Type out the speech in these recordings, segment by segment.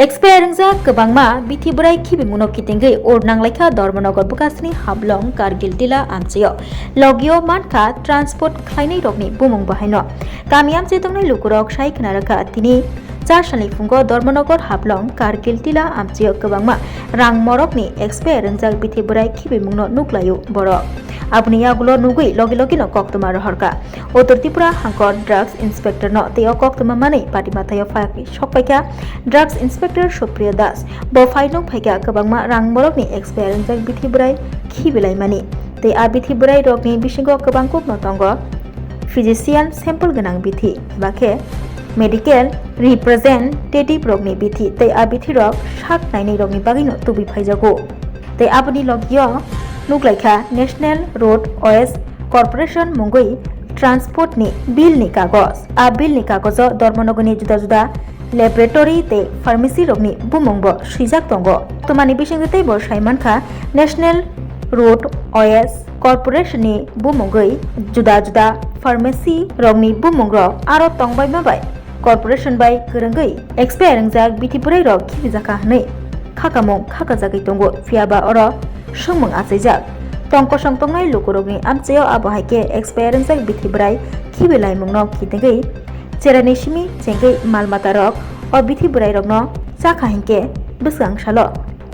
Expiring za kebangma bithi berai khibi muno kitingei or nanglaika Dharmanagar bukasni hablong Kargil dila amchio logio manka transport khlainai rokni bumung bahaino kamiam chetongnai lukurok sai khnaraka tini চারশানি ফুঙ্গ Dharmanagar হাবলং Kargil টিলা আমচিও কবাংমা রাং মরকনি এক্সপায়ারেন জাক বিথি বরাই খিবি মুংনো নুকলায়ু বড় আপনি ইয়াগুলো নুগুই লগে লগে ন কক্তমা রহরকা উত্তর Tripura হাঙ্কর drugs inspector ন তেও কক্তমা মানে পাটি মাথায় ফাকি সপাইকা ড্রাগস ইন্সপেক্টর সুপ্রিয় দাস ব ফাইনো ফাইকা কবাংমা রাং মরকনি এক্সপায়ারেন জাক বিথি বরাই খিবিলাই মানি তে আ বিথি বরাই রকনি বিসিঙ্গ কবাংকু নতঙ্গ ফিজিশিয়ান স্যাম্পল গনাং বিথি বাকে मेडिकल रिप्रेजेंटेटिव रगनि बिथि तै आ बिथि रग साक नाइनै रगनि बागैनो तुबि फाइजागो तै आबनि लगियो नुग्लाइखा नेशनल रोड ओएस कॉर्पोरेशन मुंगै ट्रांसपोर्ट नि बिल नि कागज आ बिल नि कागज धर्मनगरनि जुदा जुदा लैबोरेटरी तै फार्मेसी रगनि बुमंग सिजाक दंगो तमानि बिसिंगतै बर साइमानखा नेशनल रोड ओएस कॉर्पोरेशन नि बुमंगै जुदा जुदा फार्मेसी रगनि बुमंग आरो तंगबाय माबाय कॉर्पोरेशन बाय गोरंगै एक्सपायरिंग जाक बिथिपुरै रग खिबिजाखा हनै खाकामं खाकाजागै दंगो फियाबा अर संमंग आचैजाक तंक संतंगनाय लोकरगनि आमचेयाव आबहायके एक्सपायरिंग जाक बिथिबराय खिबिलाय मंगनो खितेगै चेरानि सिमि चेंगै मालमाता रग अ बिथिबराय रगनो चाखा हिंके बिसगां सालो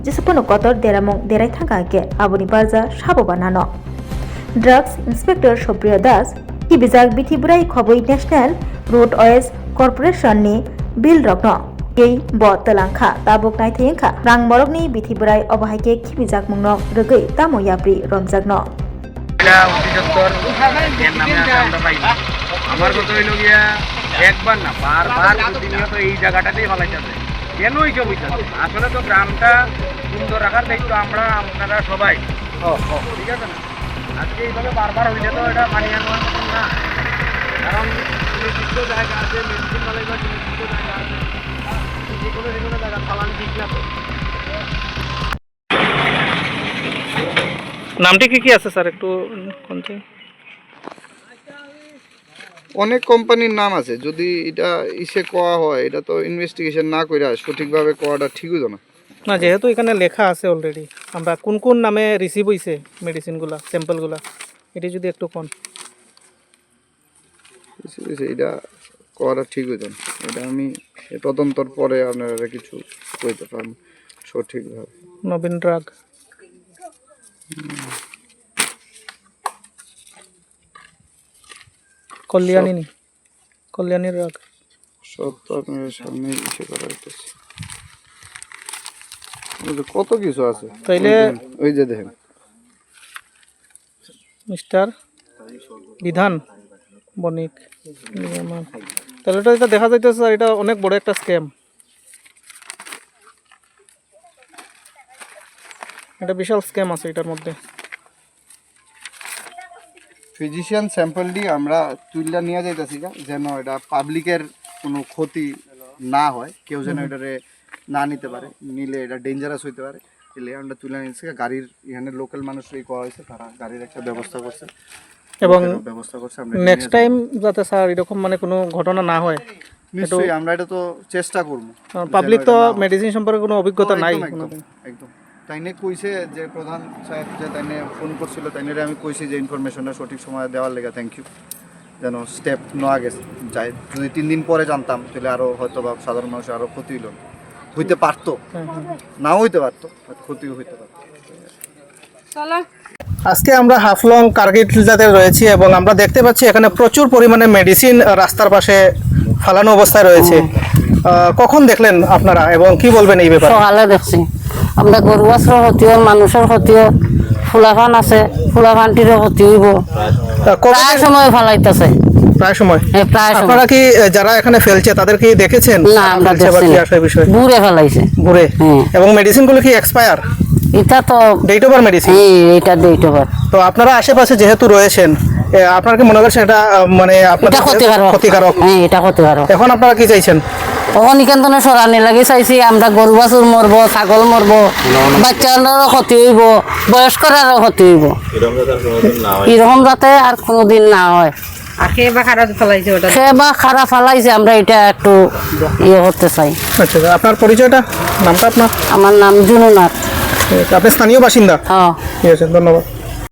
जिसुपनो कतर देरामंग देराय थांगाके आबनि बाजा साबोबा नानो ड्रग्स इंस्पेक्टर सुप्रिय दास खिबिजाक बिथिबराय खबै नेशनल रोड ओएस कॉर्पोरेशन नि बिल रगनो এই ব তলাংখা তাবুক নাইথেংখা রাং মরকনি বিথি বরাই অবহাইকে খিবিজাক মুংনো রগৈ তাময়াপ্রি রমজাগনো এটা অধিদপ্তর এর নামে আছে আমরা পাই আমার কথা হইল গিয়া একবার না বারবার প্রতিনিয়ত এই জায়গাটাতেই ফলাইতেছে কেন এইসব হইতেছে আসলে তো গ্রামটা সুন্দর রাখার দায়িত্ব আমরা আপনারা সবাই ঠিক আছে না আজকে এইভাবে বারবার হইলে তো এটা মানিয়ে নেওয়ার মতন না কারণ নির্দিষ্ট জায়গা আছে মেডিসিন মালাইবার নির্দিষ্ট জায়গা আছে যেকোনো জায়গা ফালান ঠিক না তো নামটি কি আছে স্যার একটু কোনটি অনেক কোম্পানির নাম আছে যদি এটা ইসে কোয়া হয় এটা তো ইনভেস্টিগেশন না কইরা সঠিকভাবে কোয়াটা ঠিক হইতো না না যেহেতু এখানে লেখা আছে অলরেডি আমরা কোন কোন নামে রিসিভ হইছে মেডিসিনগুলা স্যাম্পলগুলা এটি যদি একটু কোন এটা কোয়াটা ঠিক হইতো না এটা আমি তদন্তর পরে আপনারা কিছু কইতে পারবেন সঠিকভাবে নবীন ড্রাগ কল্যাণী ড্রাগ সব তো আপনার সামনে ইসে করা হইতেছে কত কিছু আছে তাইলে ওই যে দেখেন মিস্টার বিধান বণিক তাহলে এটা দেখা যাইতেছে স্যার এটা অনেক বড় একটা স্ক্যাম এটা বিশাল স্ক্যাম আছে এটার মধ্যে ফিজিশিয়ান স্যাম্পলটি আমরা তুইলা নিয়ে যাইতেছি যেন এটা পাবলিকের কোনো ক্ষতি না হয় কেউ যেন এটারে না নিতে পারে নিলে এটা ডেঞ্জারাস হইতে পারে এলে আমরা তুলে নিয়েছি গাড়ির এখানে লোকাল মানুষই কোয়া হয়েছে তারা গাড়ির একটা ব্যবস্থা করছে এবং ব্যবস্থা করছে আমরা নেক্সট টাইম যাতে স্যার এরকম মানে কোনো ঘটনা না হয় নিশ্চয়ই আমরা এটা তো চেষ্টা করব পাবলিক তো মেডিসিন সম্পর্কে কোনো অভিজ্ঞতা নাই একদম তাইনে কইছে যে প্রধান সাহেব যে তাইনে ফোন করছিল তাইনে আমি কইছি যে ইনফরমেশনটা সঠিক সময় দেওয়ার লেগে থ্যাংক ইউ যেন স্টেপ নেওয়া গেছে যাই যদি 3 দিন পরে জানতাম তাহলে আরও হয়তো বা সাধারণ মানুষের আরও ক্ষতি হইতে পারতো নাও হইতে পারতো ক্ষতিও হইতে পারতো আজকে আমরা হাফলং কার্গিল যাতে রয়েছি এবং আমরা দেখতে পাচ্ছি এখানে প্রচুর পরিমাণে মেডিসিন রাস্তার পাশে ফালানো অবস্থায় রয়েছে কখন দেখলেন আপনারা এবং কি বলবেন এই ব্যাপারে সকালে দেখছি আমরা গরু বাছর ক্ষতিও মানুষের ক্ষতিও ফুলাফান আছে ফুলাফানটিরও ক্ষতি হইব প্রায় সময় ফালাইতেছে প্রায় সময় আপনারা কি যারা এখানে ফেলছে তাদের কি দেখেছেন না আমরা দেখছি বুড়ে ফেলাইছে বুড়ে এবং মেডিসিনগুলো কি এক্সপায়ার এটা তো ডেট ওভার মেডিসিন এটা ডেট ওভার তো আপনারা আশেপাশে যেহেতু রয়েছেন আপনারা কি মনে করছেন এটা মানে আপনাদের ক্ষতিকারক এটা ক্ষতিকারক এখন আপনারা কি চাইছেন অনিকেন্দনে সরানি লাগি চাইছি আমরা গরু বাছুর মরব ছাগল মরব বাচ্চাদেরও ক্ষতি হইব বয়স্করারও ক্ষতি হইব এরকম যাতে আর কোনোদিন না হয় সে বা খারাপ ফালাইছে, আমরা এটা একটু ইয়ে করতে চাই। আচ্ছা আচ্ছা, আপনার পরিচয়টা, নামটা আপনার? আমার নাম জুনুনাথ। ঠিক আছে, আপনি স্থানীয় বাসিন্দা? হ্যাঁ। ঠিক আছে, ধন্যবাদ।